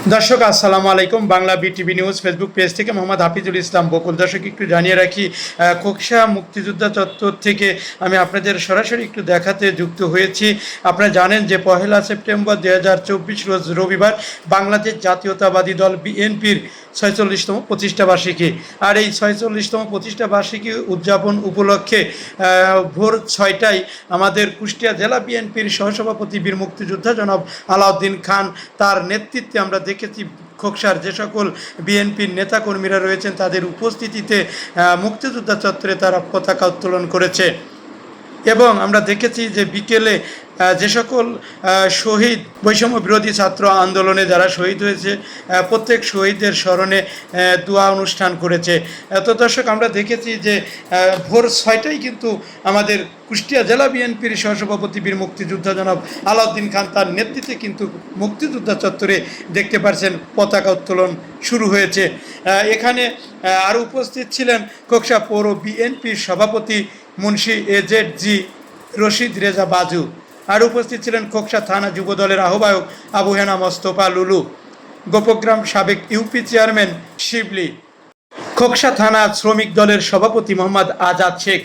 দর্শক আসসালামু আলাইকুম। Bangla BTV news Facebook page থেকে মোহাম্মদ হাফিজুল ইসলাম বকুল। দর্শক একটু জানিয়ে রাখি, খোকসা মুক্তিযোদ্ধা চত্বর থেকে আমি আপনাদের সরাসরি একটু দেখাতে যুক্ত হয়েছি। আপনারা জানেন যে 1 সেপ্টেম্বর 2024 রোজ রবিবার বাংলাদেশ জাতীয়তাবাদী দল বিএনপির 46তম প্রতিষ্ঠা বার্ষিকী। আর এই 46তম প্রতিষ্ঠা বার্ষিকী উদযাপন উপলক্ষে ভোর 6টায় আমাদের কুষ্টিয়া জেলা বিএনপির সহসভাপতি বীর মুক্তিযোদ্ধা জনাব আলাউদ্দিন খান তার নেতৃত্বে আমরা দেখেছি খোকসার যে সকল বিএনপির নেতাকর্মীরা রয়েছেন তাদের উপস্থিতিতে মুক্তিযোদ্ধা চত্বরে তারা পতাকা উত্তোলন করেছে। এবং আমরা দেখেছি যে বিকেলে যে সকল শহীদ বৈষম্য বিরোধী ছাত্র আন্দোলনে যারা শহীদ হয়েছে প্রত্যেক শহীদদের স্মরণে দোয়া অনুষ্ঠান করেছে। তো দর্শক আমরা দেখেছি যে ভোর 6টায় কিন্তু আমাদের কুষ্টিয়া জেলা বিএনপির সহসভাপতি বীর মুক্তিযোদ্ধা জনাব আলাউদ্দিন খান তার নেতৃত্বে কিন্তু মুক্তিযোদ্ধা চত্বরে দেখতে পাচ্ছেন পতাকা উত্তোলন শুরু হয়েছে। এখানে আরও উপস্থিত ছিলেন খোকসা পৌর বিএনপির সভাপতি মুন্সি এজেড রশিদ রেজা বাজু। আর উপস্থিত ছিলেন খোকসা থানা যুবদলের আহ্বায়ক আবু হেনা মোস্তফা লুলু, গোপগ্রাম সাবেক ইউপি চেয়ারম্যান শিবলি, খোকসা থানা শ্রমিক দলের সভাপতি মোহাম্মদ আজাদ শেখ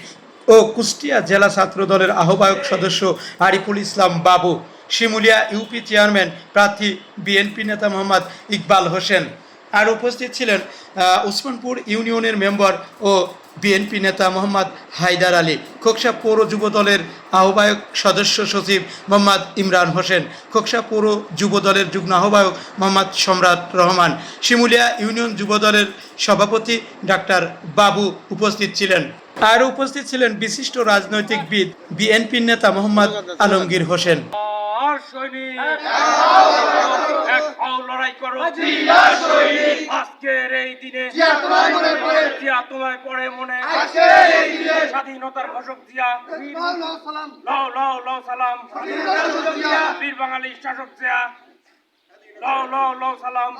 ও কুষ্টিয়া জেলা ছাত্র দলের আহ্বায়ক সদস্য আরিফুল ইসলাম বাবু, শিমুলিয়া ইউপি চেয়ারম্যান প্রার্থী বিএনপি নেতা মোহাম্মদ ইকবাল হোসেন। আর উপস্থিত ছিলেন ওসমানপুর ইউনিয়নের মেম্বার ও বিএনপি নেতা মোহাম্মদ হায়দার আলী, খোকসা পৌর যুব দলের আহ্বায়ক সদস্য সচিব মোহাম্মদ ইমরান হোসেন, খোকসা পৌর যুব দলের যুগ্ম আহ্বায়ক মোহাম্মদ সম্রাট রহমান, শিমুলিয়া ইউনিয়ন যুব দলের সভাপতি ডাক্তার বাবু উপস্থিত ছিলেন। আর উপস্থিত ছিলেন বিশিষ্ট রাজনৈতিকবিদ বিএনপির নেতা মোহাম্মদ আলমগীর হোসেন। লড়াই করো আজকের এই দিনে তোমায় পড়ে মনে স্বাধীনতার ঘোষক জিয়া লও লও লও সালাম বীর বাঙালি শাসক জিয়া লও লও লও সালাম।